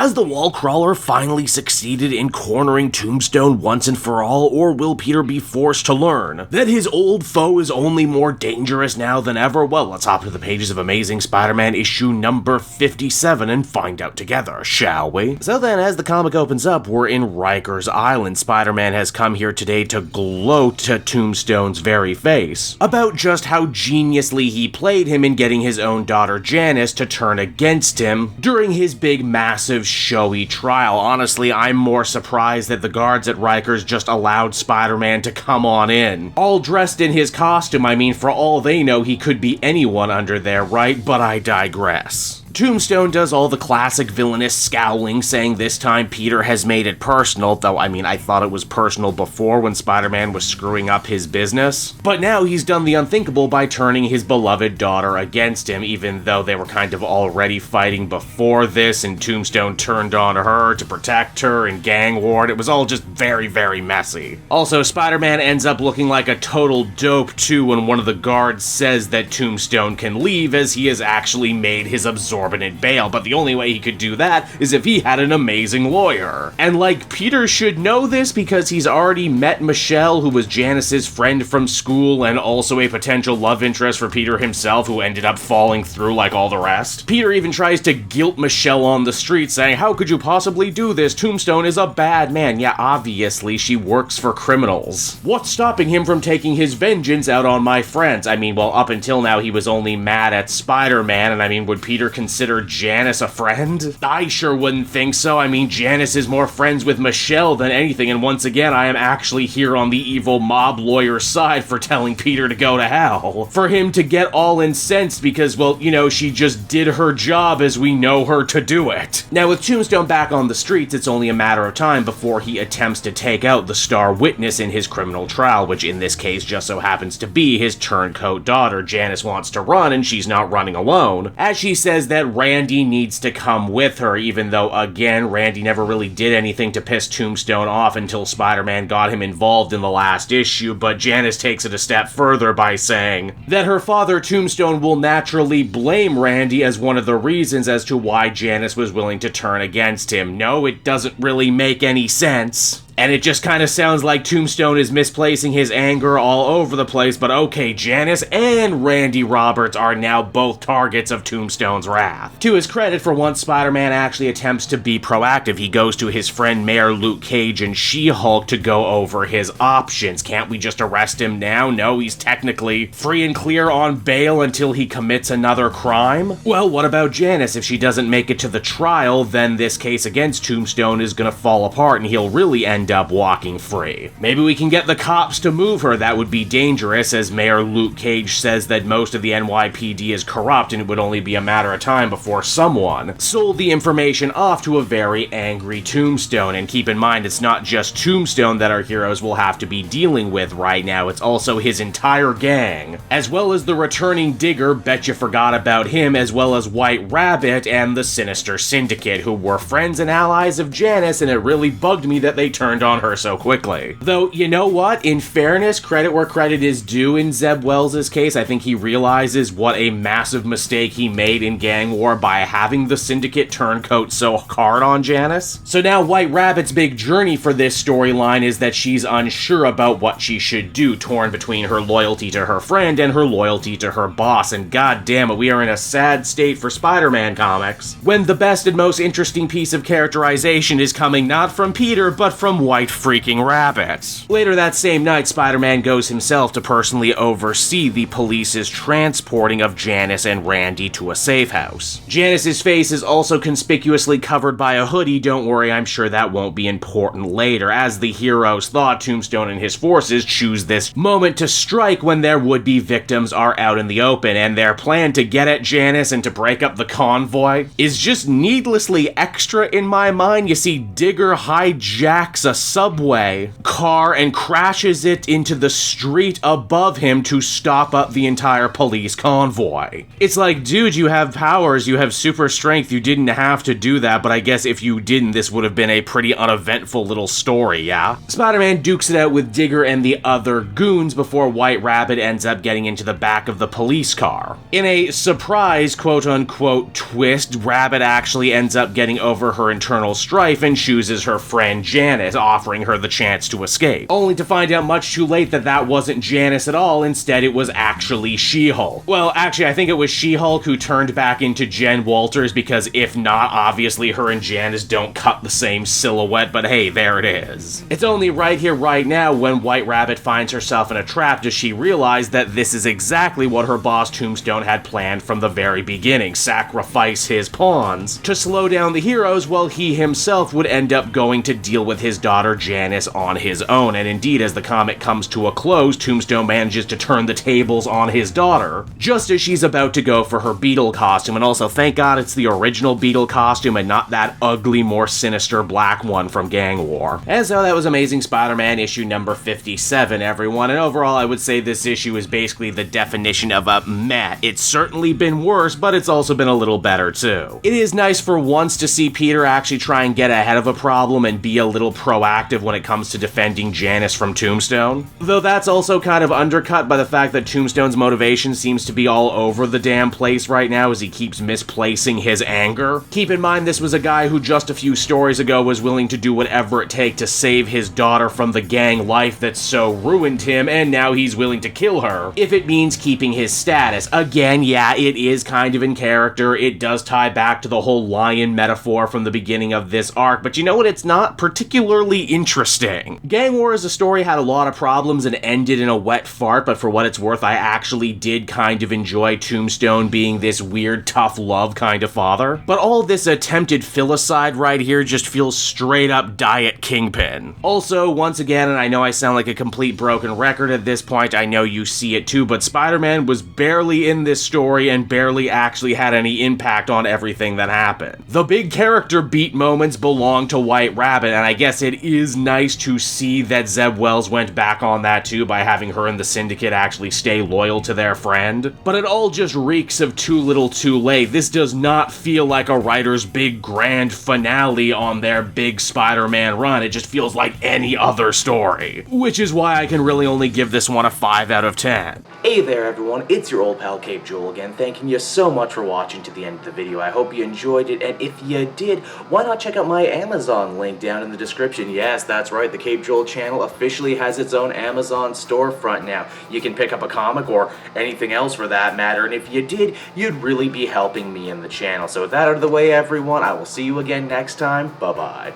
Has the wall crawler finally succeeded in cornering Tombstone once and for all, or will Peter be forced to learn that his old foe is only more dangerous now than ever? Well, let's hop to the pages of Amazing Spider-Man issue number 57 and find out together, shall we? So then, as the comic opens up, we're in Rikers Island. Spider-Man has come here today to gloat to Tombstone's very face about just how geniusly he played him in getting his own daughter Janice to turn against him during his big, massive, showy trial. Honestly, I'm more surprised that the guards at Rikers just allowed Spider-Man to come on in, all dressed in his costume. I mean, for all they know, he could be anyone under there, right? But I digress. Tombstone does all the classic villainous scowling, saying this time Peter has made it personal, though I mean I thought it was personal before when Spider-Man was screwing up his business. But now he's done the unthinkable by turning his beloved daughter against him, even though they were kind of already fighting before this, and Tombstone turned on her to protect her and gang war. It was all just very, very messy. Also, Spider-Man ends up looking like a total dope too when one of the guards says that Tombstone can leave, as he has actually made his exorbitant bail, but the only way he could do that is if he had an amazing lawyer. And like, Peter should know this because he's already met Michelle, who was Janice's friend from school and also a potential love interest for Peter himself, who ended up falling through like all the rest. Peter even tries to guilt Michelle on the street, saying, "How could you possibly do this? Tombstone is a bad man." Yeah, obviously, she works for criminals. What's stopping him from taking his vengeance out on my friends? I mean, well, up until now, he was only mad at Spider-Man, and I mean, would Peter consider Janice a friend? I sure wouldn't think so. I mean, Janice is more friends with Michelle than anything, and once again, I am actually here on the evil mob lawyer's side for telling Peter to go to hell. For him to get all incensed because, well, you know, she just did her job as we know her to do it. Now, with Tombstone back on the streets, it's only a matter of time before he attempts to take out the star witness in his criminal trial, which in this case just so happens to be his turncoat daughter. Janice wants to run, and she's not running alone, as she says that Randy needs to come with her, even though, again, Randy never really did anything to piss Tombstone off until Spider-Man got him involved in the last issue. But Janice takes it a step further by saying that her father, Tombstone, will naturally blame Randy as one of the reasons as to why Janice was willing to turn against him. No, it doesn't really make any sense. And it just kind of sounds like Tombstone is misplacing his anger all over the place, but okay, Janice and Randy Roberts are now both targets of Tombstone's wrath. To his credit, for once, Spider-Man actually attempts to be proactive. He goes to his friend Mayor Luke Cage and She-Hulk to go over his options. Can't we just arrest him now? No, he's technically free and clear on bail until he commits another crime? Well, what about Janice? If she doesn't make it to the trial, then this case against Tombstone is gonna fall apart and he'll really end up walking free. Maybe we can get the cops to move her. That would be dangerous, as Mayor Luke Cage says that most of the NYPD is corrupt and it would only be a matter of time before someone sold the information off to a very angry Tombstone. And keep in mind, it's not just Tombstone that our heroes will have to be dealing with right now, it's also his entire gang, as well as the returning Digger, bet you forgot about him, as well as White Rabbit and the Sinister Syndicate, who were friends and allies of Janice, and it really bugged me that they turned on her so quickly. Though, you know what? In fairness, credit where credit is due in Zeb Wells' case. I think he realizes what a massive mistake he made in Gang War by having the Syndicate turncoat so hard on Janice. So now White Rabbit's big journey for this storyline is that she's unsure about what she should do, torn between her loyalty to her friend and her loyalty to her boss. And god damn it, we are in a sad state for Spider-Man comics, when the best and most interesting piece of characterization is coming not from Peter, but from White freaking Rabbit. Later that same night, Spider-Man goes himself to personally oversee the police's transporting of Janice and Randy to a safe house. Janice's face is also conspicuously covered by a hoodie. Don't worry, I'm sure that won't be important later. As the heroes thought, Tombstone and his forces choose this moment to strike when their would-be victims are out in the open, and their plan to get at Janice and to break up the convoy is just needlessly extra in my mind. You see, Digger hijacks a subway car and crashes it into the street above him to stop up the entire police convoy. It's like, dude, you have powers, you have super strength, you didn't have to do that, but I guess if you didn't, this would have been a pretty uneventful little story, yeah? Spider-Man dukes it out with Digger and the other goons before White Rabbit ends up getting into the back of the police car. In a surprise quote-unquote twist, Rabbit actually ends up getting over her internal strife and chooses her friend Janice, offering her the chance to escape. Only to find out much too late that that wasn't Janice at all, instead it was actually She-Hulk. Well, actually, I think it was She-Hulk who turned back into Jen Walters, because if not, obviously her and Janice don't cut the same silhouette, but hey, there it is. It's only right here, right now, when White Rabbit finds herself in a trap does she realize that this is exactly what her boss Tombstone had planned from the very beginning: sacrifice his pawns to slow down the heroes while he himself would end up going to deal with his daughter Janice on his own. And indeed, as the comic comes to a close, Tombstone manages to turn the tables on his daughter just as she's about to go for her Beetle costume. And also, thank God it's the original Beetle costume and not that ugly, more sinister black one from Gang War. And so that was Amazing Spider-Man issue number 57, everyone. And overall, I would say this issue is basically the definition of a meh. It's certainly been worse, but it's also been a little better too. It is nice for once to see Peter actually try and get ahead of a problem and be a little proactive when it comes to defending Janice from Tombstone. Though that's also kind of undercut by the fact that Tombstone's motivation seems to be all over the damn place right now as he keeps misplacing his anger. Keep in mind, this was a guy who just a few stories ago was willing to do whatever it takes to save his daughter from the gang life that so ruined him, and now he's willing to kill her if it means keeping his status. Again, yeah, it is kind of in character. It does tie back to the whole lion metaphor from the beginning of this arc, but you know what? It's not particularly interesting. Gang War as a story had a lot of problems and ended in a wet fart, but for what it's worth, I actually did kind of enjoy Tombstone being this weird, tough love kind of father. But all this attempted filicide right here just feels straight up Diet Kingpin. Also, once again, and I know I sound like a complete broken record at this point, I know you see it too, but Spider-Man was barely in this story and barely actually had any impact on everything that happened. The big character beat moments belong to White Rabbit, and I guess it is nice to see that Zeb Wells went back on that too by having her and the Syndicate actually stay loyal to their friend. But it all just reeks of too little too late. This does not feel like a writer's big grand finale on their big Spider-Man run. It just feels like any other story. Which is why I can really only give this one a 5 out of 10. Hey there everyone, it's your old pal Cape Joel again, thanking you so much for watching to the end of the video. I hope you enjoyed it, and if you did, why not check out my Amazon link down in the description. Yes, that's right, the Cape Joel channel officially has its own Amazon storefront now. You can pick up a comic or anything else for that matter, and if you did, you'd really be helping me in the channel. So with that out of the way, everyone, I will see you again next time. Bye-bye.